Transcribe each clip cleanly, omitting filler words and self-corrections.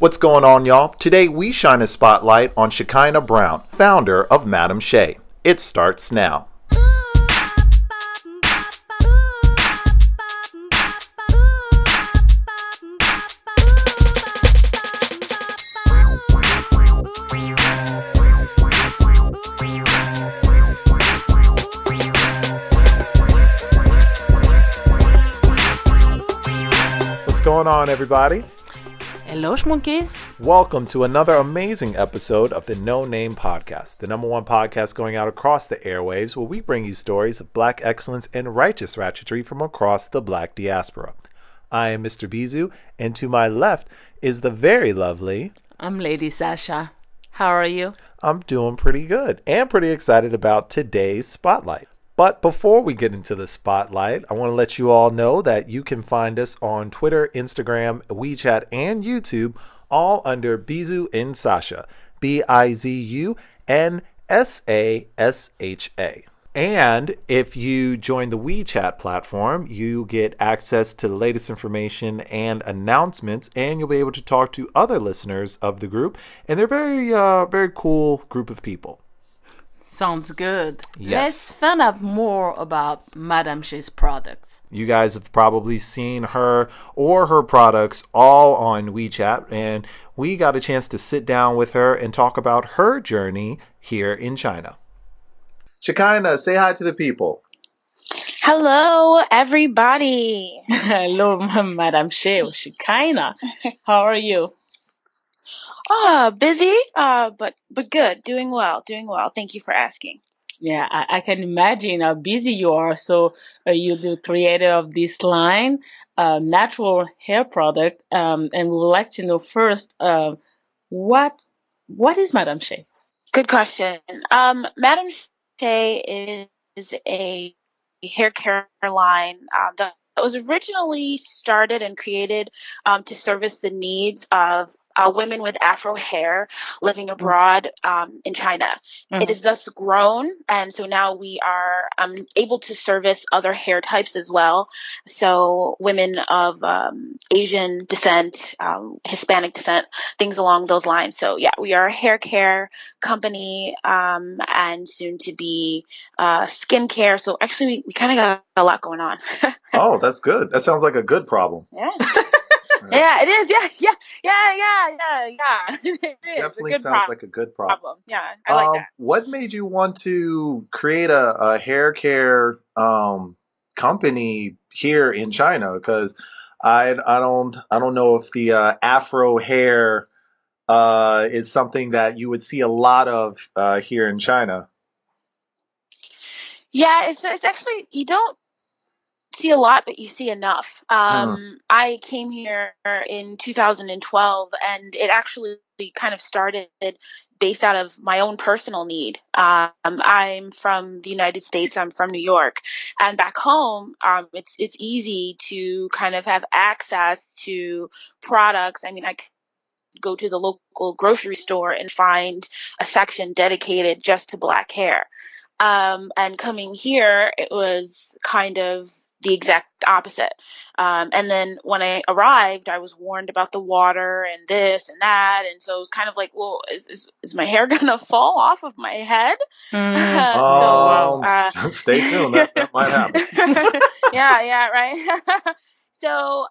What's going on, y'all? Today we shine a spotlight on Shekinah Brown, founder of Madame Shea. It starts now. What's going on, everybody? Hello, Schmonkeys. Welcome to another amazing episode of the No Name Podcast, the number one podcast going out across the airwaves where we bring you stories of Black excellence and righteous ratchetry from across the Black diaspora. I am Mr. Bizu, and to my left is the very lovely... I'm Lady Sasha. How are you? I'm doing pretty good and pretty excited about today's spotlight. But before we get into the spotlight, I want to let you all know that you can find us on Twitter, Instagram, Wechat, and YouTube, all under bizunsasha, bizunsasha. And if you join the Wechat platform, you get access to the latest information and announcements, and you'll be able to talk to other listeners of the group. And they're very cool group of people. Sounds good. Yes. Let's find out more about Madame Shea's products. You guys have probably seen her or her products all on Wechat, and we got a chance to sit down with her and talk about her journey here in China. Shekinah, say hi to the people. Hello, everybody. Hello, Madame Shea, Shekinah. How are you? Busy, but good. Doing well. Thank you for asking. Yeah, I can imagine how busy you are. So you're the creator of this line, natural hair product, and we would like to know first, what is Madame Shea? Good question. Madame Shea is a hair care line that was originally started and created to service the needs of women with Afro hair living abroad in China. Mm-hmm. It is thus grown, and so now we are able to service other hair types as well. So women of Asian descent, Hispanic descent, things along those lines. So yeah, we are a hair care company and soon to be skincare. So actually, we kind of got a lot going on. Oh, that's good. That sounds like a good problem. Yeah. Yeah, it is. Yeah. It definitely sounds like a good problem. Yeah, I like that. What made you want to create a hair care company here in China? Because I don't know if the Afro hair is something that you would see a lot of here in China. Yeah, it's actually, you don't see a lot, but you see enough. I came here in 2012, and it actually kind of started based out of my own personal need. I'm from the United States. I'm from New York, and back home, it's easy to kind of have access to products. I mean, I could go to the local grocery store and find a section dedicated just to Black hair. And coming here, it was kind of the exact opposite. And then when I arrived, I was warned about the water and this and that. And so it was kind of like, well, is my hair going to fall off of my head? Stay tuned. That might happen. Yeah, right. So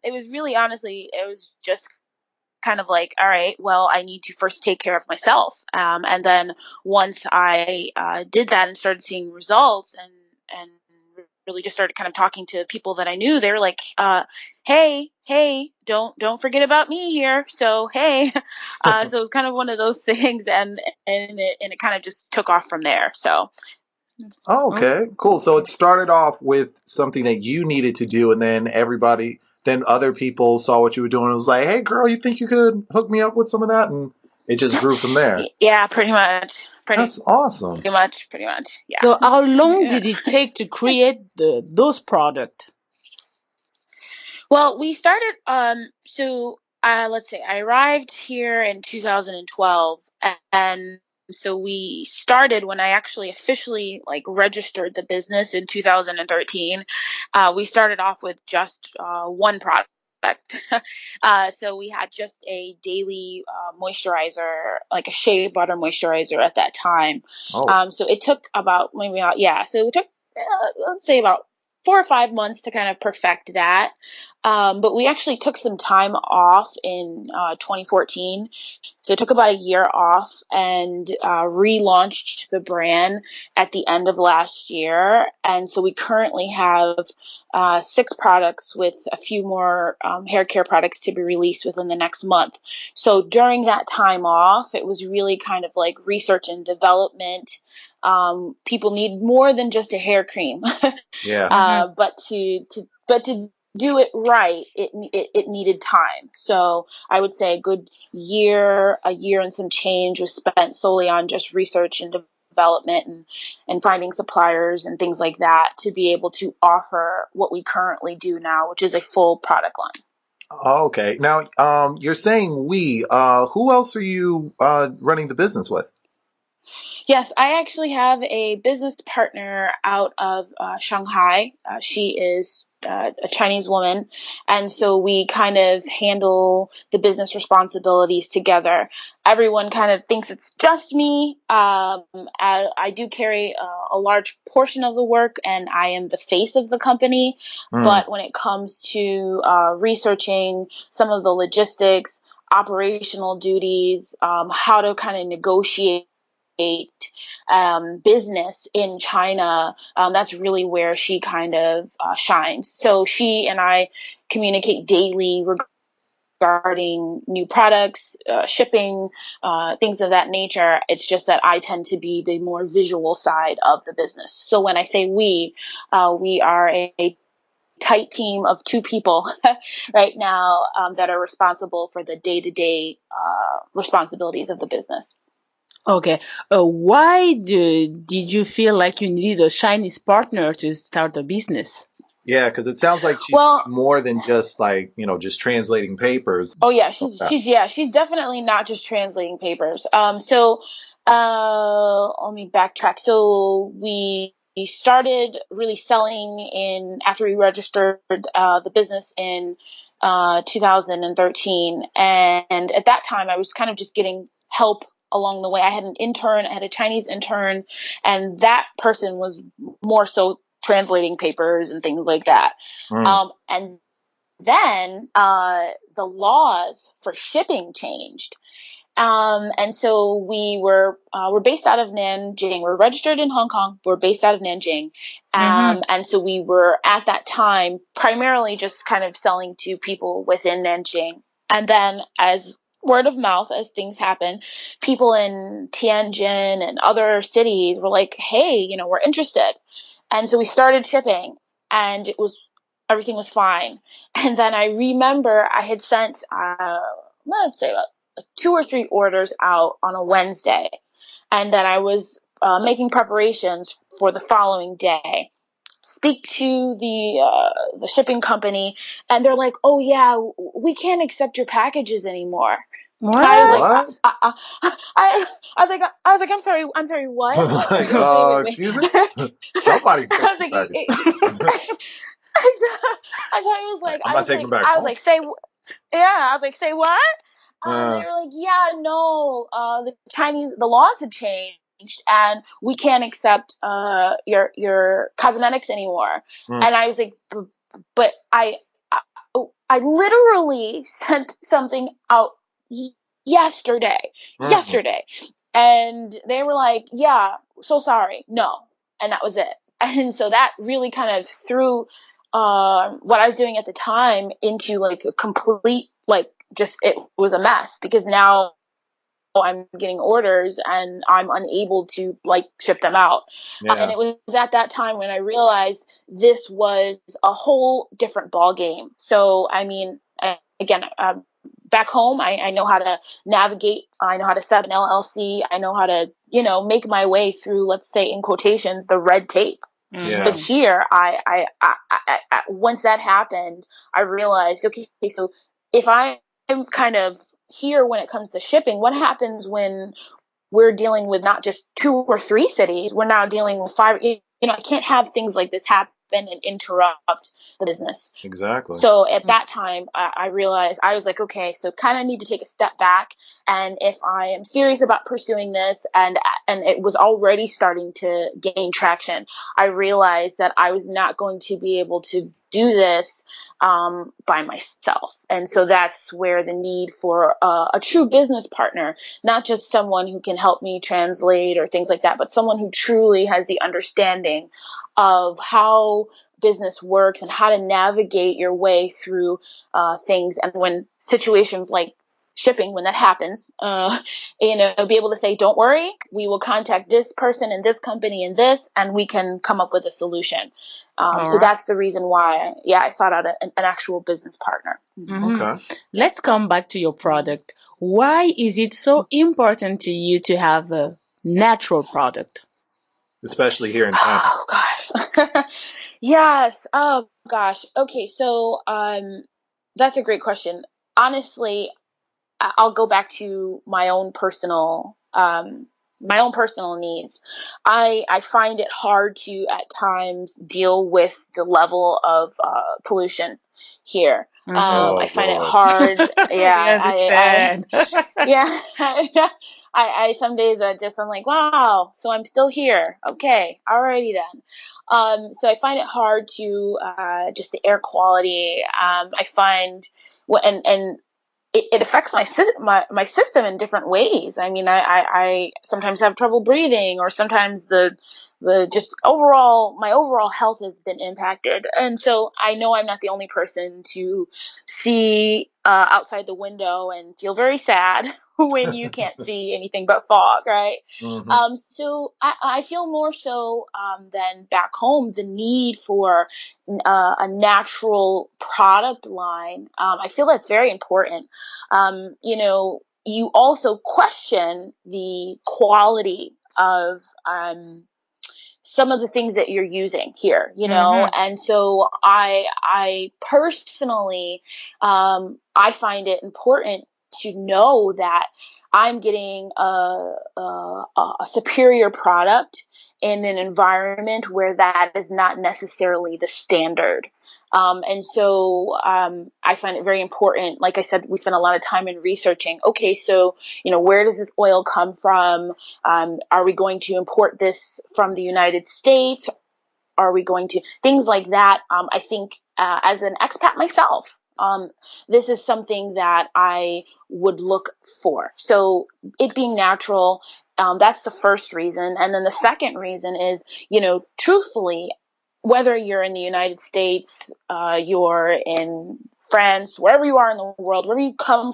it was really, honestly, it was just kind of like, all right, well, I need to first take care of myself. And then once I did that and started seeing results and really just started kind of talking to people that I knew, they were like, hey, don't forget about me here. So, hey, so it was kind of one of those things, and it kind of just took off from there. So. Oh, okay, cool. So it started off with something that you needed to do, and then other people saw what you were doing and was like, hey, girl, you think you could hook me up with some of that? And it just grew from there. Yeah, pretty much. That's awesome. Pretty much. Yeah. So how long did it take to create those products? Well, we started, let's say I arrived here in 2012, and so we started when I actually officially registered the business in 2013. We started off with just one product. So we had just a daily moisturizer, like a shea butter moisturizer at that time. Oh, So it took about so it took let's say about 4 or 5 months to kind of perfect that. But we actually took some time off in 2014. So it took about a year off and relaunched the brand at the end of last year. And so we currently have 6 products with a few more hair care products to be released within the next month. So during that time off, it was really kind of like research and development. People need more than just a hair cream, yeah. but to do it right, it needed time. So I would say a year and some change was spent solely on just research and development and finding suppliers and things like that to be able to offer what we currently do now, which is a full product line. Okay. Now, you're saying we. Who else are you running the business with? Yes, I actually have a business partner out of Shanghai. She is a Chinese woman, and so we kind of handle the business responsibilities together. Everyone kind of thinks it's just me. I do carry a large portion of the work, and I am the face of the company. But when it comes to researching some of the logistics, operational duties, how to kind of negotiate business in China, that's really where she kind of shines. So she and I communicate daily regarding new products, shipping, things of that nature. It's just that I tend to be the more visual side of the business. So when I say we are a tight team of 2 people right now that are responsible for the day-to-day responsibilities of the business. Okay. Why did you feel like you needed a Chinese partner to start a business? Yeah, because it sounds like she's Well, more than just like, just translating papers. oh yeah, she's definitely not just translating papers. So let me backtrack. So we started really selling after we registered the business in 2013, and at that time I was kind of just getting help along the way. I had a Chinese intern, and that person was more so translating papers and things like that. And then the laws for shipping changed. And so we're based out of Nanjing. We're registered in Hong Kong. We're based out of Nanjing. And so we were at that time primarily just kind of selling to people within Nanjing. And then as word of mouth, as things happen, people in Tianjin and other cities were like, hey, we're interested. And so we started shipping, and everything was fine. And then I remember I had sent, let's say about 2 or 3 orders out on a Wednesday, and then I was making preparations for the following day. Speak to the shipping company, and they're like, "Oh yeah, we can't accept your packages anymore." What? I was like, What? I was like, I'm sorry, what? Wait. Excuse me? Somebody I was took like, the I thought it was like, I'm not taking them back I was home. like, I was like, say what? They Uh, were like, yeah, no, the laws have changed, and we can't accept your cosmetics anymore. And I was like, but I literally sent something out yesterday, and they were like, yeah, so sorry, no, and that was it. And so that really kind of threw what I was doing at the time into like a complete, like, just, it was a mess, because now I'm getting orders and I'm unable to like ship them out. And it was at that time when I realized this was a whole different ball game. So, I mean, again, back home, I know how to navigate. I know how to set up an LLC. I know how to, make my way through, let's say in quotations, the red tape. But here, I once that happened, I realized, okay, so if I'm kind of here when it comes to shipping, what happens when we're dealing with not just 2 or 3 cities? We're now dealing with 5. I can't have things like this happen and interrupt the business. Exactly. So at that time, I realized, I was like, okay, so kind of need to take a step back. And if I am serious about pursuing this, and it was already starting to gain traction, I realized that I was not going to be able to do this by myself. And so that's where the need for a true business partner, not just someone who can help me translate or things like that, but someone who truly has the understanding of how business works and how to navigate your way through things. And when situations like shipping, when that happens, be able to say, don't worry, we will contact this person and this company and this, and we can come up with a solution. So that's the reason why, I sought out an actual business partner. Okay. Let's come back to your product. Why is it so important to you to have a natural product? Especially here in China. Oh, gosh. Yes. Oh, gosh. Okay. So that's a great question. Honestly, I'll go back to my own personal needs. I find it hard to at times deal with the level of pollution here. I find it hard. Yeah, I understand. I some days I'm like, wow, so I'm still here. Okay, alrighty then. So I find it hard to just the air quality. I find and it affects my system in different ways. I mean, I sometimes have trouble breathing, or sometimes the just my overall health has been impacted. And so I know I'm not the only person to see outside the window and feel very sad when you can't see anything but fog, right? Mm-hmm. So I feel more so than back home the need for a natural product line. I feel that's very important. You also question the quality of some of the things that you're using here, and so I personally, I find it important to know that I'm getting a superior product in an environment where that is not necessarily the standard. And so I find it very important. Like I said, we spent a lot of time in researching, okay, so, where does this oil come from? Are we going to import this from the United States? Are we going to, things like that? I think as an expat myself, this is something that I would look for. So it being natural, that's the first reason. And then the second reason is, truthfully, whether you're in the United States, you're in France, wherever you are in the world, wherever you come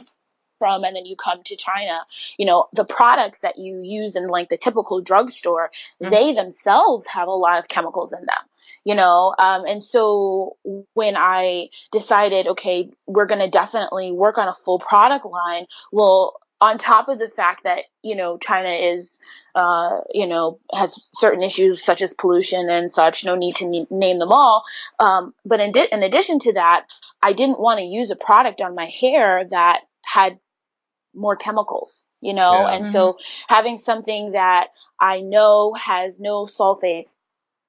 from, and then you come to China, the products that you use in like the typical drugstore, they themselves have a lot of chemicals in them, and so when I decided, okay, we're going to definitely work on a full product line, well, on top of the fact that, China is, has certain issues such as pollution and such, no need to name them all. But in addition to that, I didn't want to use a product on my hair that had more chemicals, and so having something that I know has no sulfates,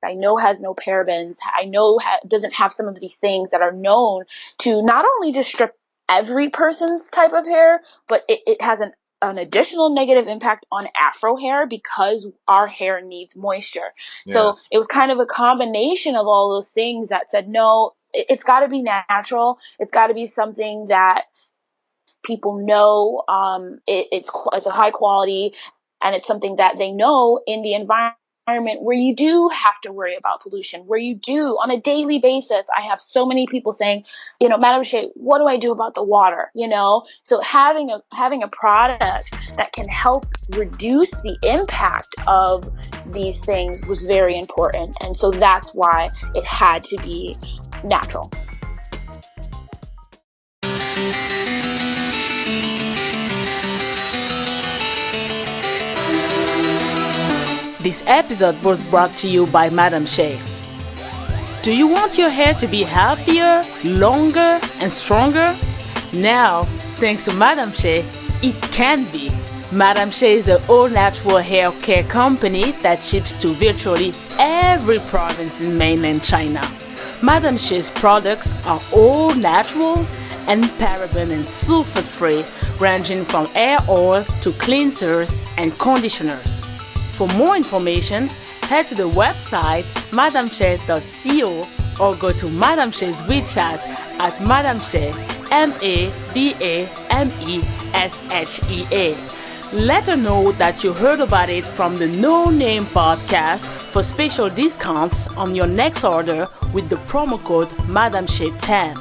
I know has no parabens, I know doesn't have some of these things that are known to not only just strip every person's type of hair, but it has an additional negative impact on Afro hair because our hair needs moisture. Yes. So it was kind of a combination of all those things that said, no, it's got to be natural. It's got to be something that people know it's a high quality, and it's something that they know in the environment where you do have to worry about pollution, where you do on a daily basis. I have so many people saying, Madame Shea, what do I do about the water? So having a product that can help reduce the impact of these things was very important. And so that's why it had to be natural. This episode was brought to you by Madame Shea. Do you want your hair to be healthier, longer, and stronger? Now, thanks to Madame Shea, it can be. Madame Shea is an all-natural hair care company that ships to virtually every province in mainland China. Madame Shea's products are all natural and paraben and sulfate free, ranging from hair oil to cleansers and conditioners. For more information, head to the website madameshea.co or go to Madame Shea's Wechat at Madame Shea, MADAMESHEA. Let her know that you heard about it from the No Name podcast for special discounts on your next order with the promo code Madame Shea 10.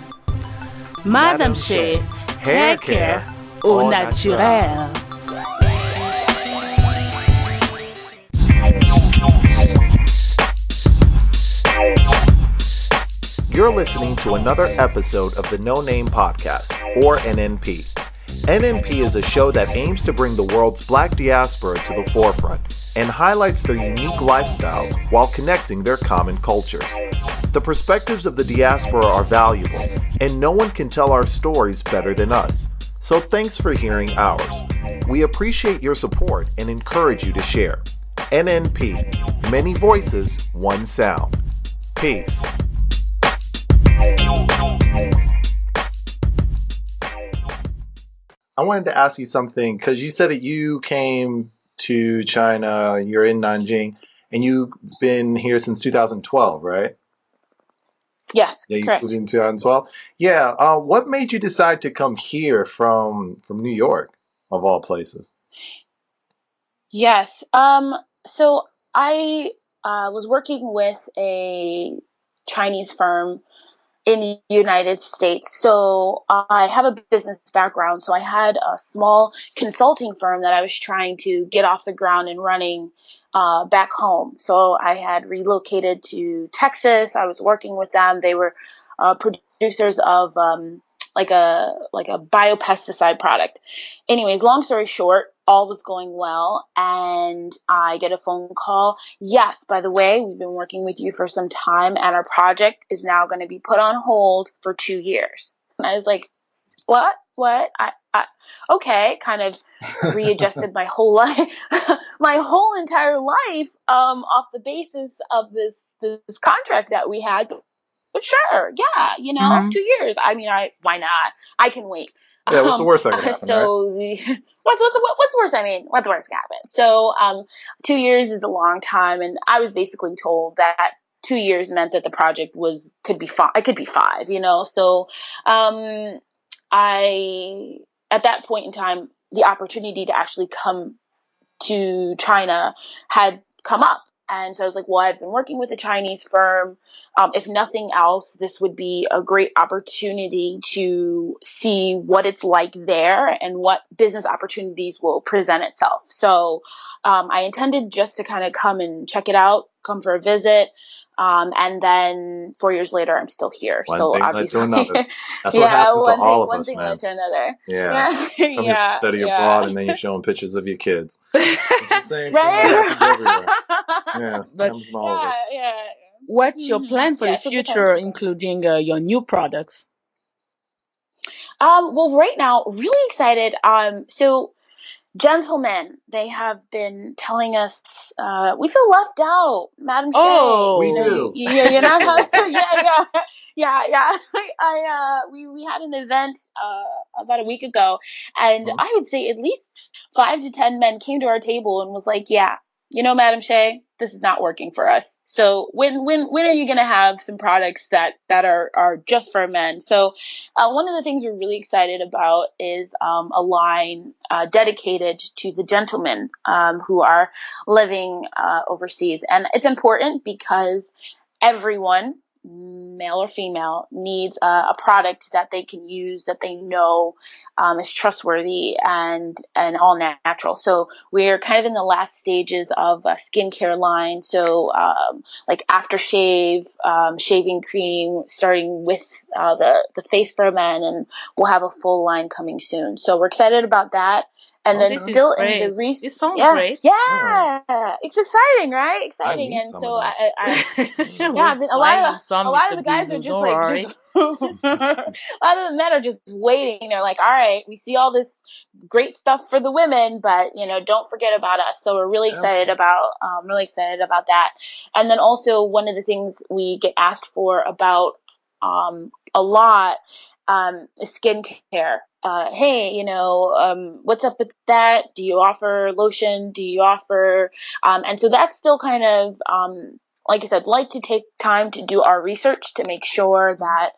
Madame Shea, hair care au naturel. You're listening to another episode of the No Name Podcast, or NNP. NNP is a show that aims to bring the world's Black diaspora to the forefront and highlights their unique lifestyles while connecting their common cultures. The perspectives of the diaspora are valuable, and no one can tell our stories better than us. So thanks for hearing ours. We appreciate your support and encourage you to share. NNP, many voices, one sound. Peace. I wanted to ask you something because you said that you came to China, you're in Nanjing, and you've been here since 2012, right? Yes, Yeah, you correct. moved in 2012. Yeah. What made you decide to come here from New York, of all places? Yes. So I was working with a Chinese firm in the United States. So I have a business background. So I had a small consulting firm that I was trying to get off the ground and running back home. So I had relocated to Texas. I was working with them. They were producers of like a biopesticide product. Anyways, long story short, all was going well, and I get a phone call. Yes, by the way, we've been working with you for some time, and our project is now going to be put on hold for 2 years. And I was like, what? Okay, kind of readjusted my whole life, my whole entire life, off the basis of this contract that we had. But sure, yeah, 2 years. I mean, why not? I can wait. Yeah, what's the worst that could happen, so right? What's the worst? I mean, what's the worst that can happen? So 2 years is a long time, and I was basically told that 2 years meant that the project could be 5. It could be 5, So I at that point in time, the opportunity to actually come to China had come up. And so I was like, well, I've been working with a Chinese firm. If nothing else, this would be a great opportunity to see what it's like there and what business opportunities will present itself. So I intended just to kind of come and check it out, come for a visit. And then 4 years later, I'm still here. One thing led to another. That's what happens to all of us, man. One thing led to another. Yeah. Come here to study abroad, and then you're showing pictures of your kids. It's the same thing that happens everywhere. Yeah, But happens to all of us. what's your plan for the future, including your new products? Well, right now, really excited. So gentlemen, they have been telling us we feel left out, Madame Shea. Oh, we do. You're not. Yeah. We had an event about a week ago, and I would say at least 5 to 10 men came to our table and was like, "Yeah, Madame Shea, this is not working for us. So when are you going to have some products that are just for men?" So one of the things we're really excited about is a line dedicated to the gentlemen who are living overseas. And it's important because everyone, male or female, needs a product that they can use, that they know is trustworthy and all natural. So we're kind of in the last stages of a skincare line. So like aftershave, shaving cream, starting with the face for men, and we'll have a full line coming soon. So we're excited about that. And then This is still in the great. It sounds yeah, great. it's exciting, right? I Exciting. need And some of so that. yeah, We'll I mean, buy you a some, lot of Mr. the guys are Bizu. just Don't like, just worry. a lot of the men are just waiting. They're like, all right, we see all this great stuff for the women, but don't forget about us. So we're Yeah. really excited about that. And then also one of the things we get asked for about a lot is skincare. Hey, what's up with that? Do you offer lotion? Do you offer, and so that's still kind of, like I said, like to take time to do our research to make sure that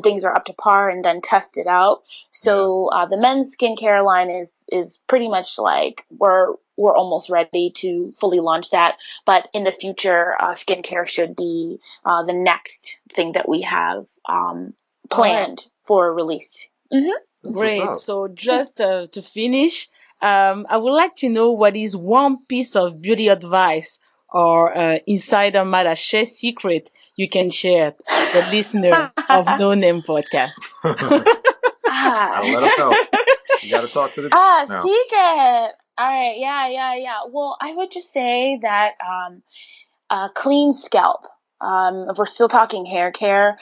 things are up to par and then test it out. So the men's skincare line is pretty much like we're almost ready to fully launch that. But in the future, skincare should be the next thing that we have planned for release. That's Great. what's up. So just to finish, I would like to know what is one piece of beauty advice or insider Madame Shea secret you can share the listener of No Name Podcast. Gotta let them know. You gotta talk to the now. Secret. All right. Yeah. Well, I would just say that clean scalp. If we're still talking hair care,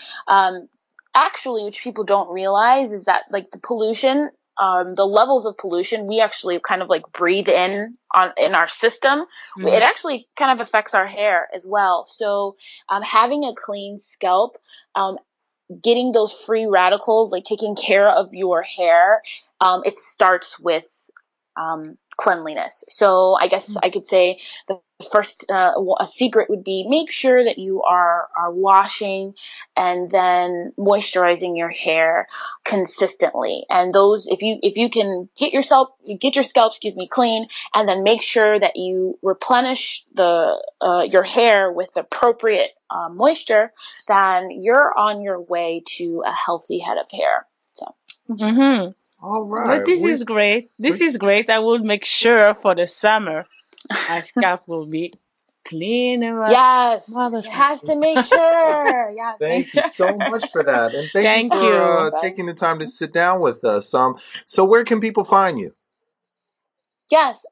actually, which people don't realize is that like the pollution, the levels of pollution, we actually kind of like breathe in our system. It actually kind of affects our hair as well. So, having a clean scalp, getting those free radicals, like taking care of your hair, it starts with cleanliness. So I guess I could say the first a secret would be make sure that you are washing and then moisturizing your hair consistently. And those, if you can get your scalp, clean, and then make sure that you replenish your hair with appropriate moisture, then you're on your way to a healthy head of hair. So. All But right. this is great. This is great. I will make sure for the summer our scalp will be clean and yes, it has to make sure. Yes. Thank you so much for that, and thank you Thank for you. taking the time to sit down with us. So where can people find you? Yes,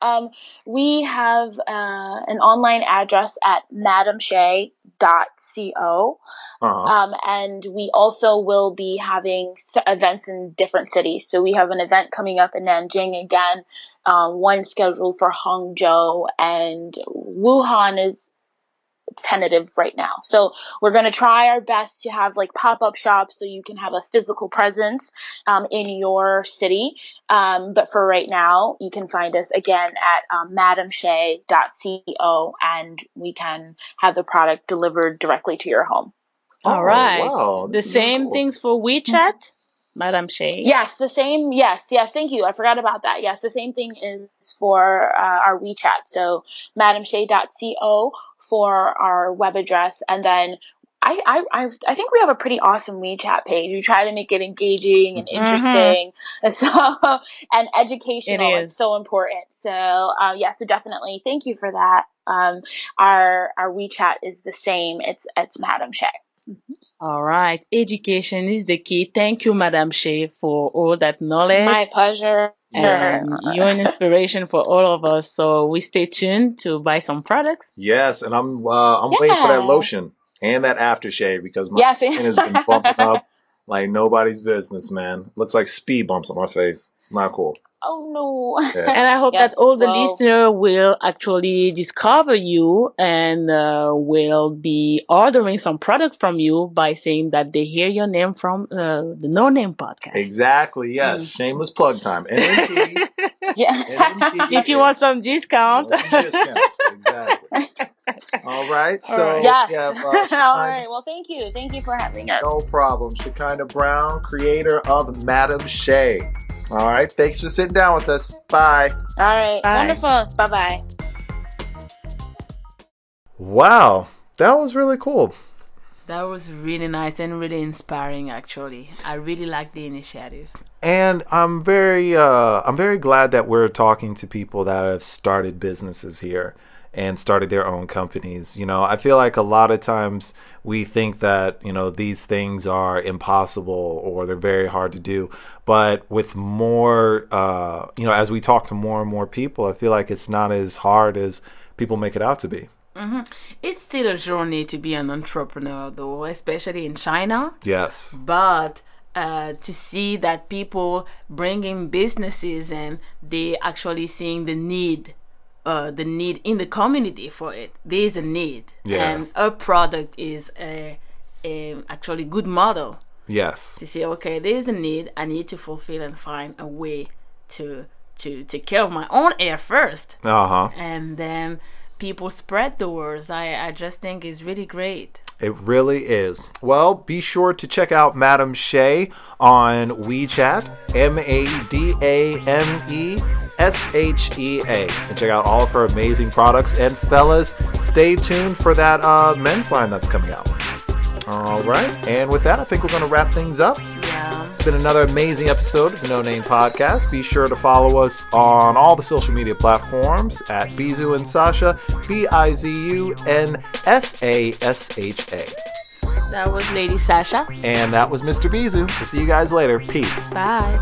we have an online address at madameshea.co. And we also will be having events in different cities. So we have an event coming up in Nanjing again, one scheduled for Hangzhou, and Wuhan is tentative right now. So we're going to try our best to have like pop-up shops so you can have a physical presence in your city. But for right now, you can find us again at madameshea.co, and we can have the product delivered directly to your home. All right. Wow, The same cool. things for Wechat, Madame Shea. Yes, the same. Yes. Thank you. I forgot about that. Yes, the same thing is for our Wechat. So madameshea.co for our web address, and then I think we have a pretty awesome Wechat page. We try to make it engaging and interesting, and and educational. It's so important. So so definitely thank you for that. Our Wechat is the same. It's Madame Shea. All right. Education is the key. Thank you, Madame Shea, for all that knowledge. My pleasure. And you're an inspiration for all of us. So we stay tuned to buy some products. Yes, and I'm waiting for that lotion and that aftershave because my skin has been bumping up like nobody's business, man. Looks like speed bumps on my face. It's not cool. Oh no. Yeah. And I hope that all the listeners will actually discover you and will be ordering some product from you by saying that they hear your name from the No Name Podcast. Exactly. Yes. Shameless plug time. NNP. NNP. If you want some discount. Exactly. All right. So yes. All right. Well, thank you. Thank you for having us. No problem. Shekinah Brown, creator of Madame Shea. All right. Thanks for sitting down with us. Bye. All right. Bye. Wonderful. Bye-bye. Wow. That was really cool. That was really nice and really inspiring, actually. I really like the initiative. And I'm very glad that we're talking to people that have started businesses here. and started their own companies. I feel like a lot of times we think that, these things are impossible or they're very hard to do. But with more, as we talk to more and more people, I feel like it's not as hard as people make it out to be. Mm-hmm. It's still a journey to be an entrepreneur, though, especially in China. Yes. But to see that people bringing businesses and they actually seeing the need in the community for it. There is a need, and a product is a actually good model. Yes. To say, okay, there is a need. I need to fulfill and find a way to take care of my own hair first. And then people spread the words. I just think is really great. It really is. Well, be sure to check out Madame Shea on Wechat, MADAMESHEA, and check out all of her amazing products. And fellas, stay tuned for that men's line that's coming out. All right. And with that, I think we're going to wrap things up. Yeah. It's been another amazing episode of the No Name Podcast. Be sure to follow us on all the social media platforms at bizunsasha, BIZUNSASHA. That was Lady Sasha. And that was Mr. Bizu. We'll see you guys later. Peace. Bye.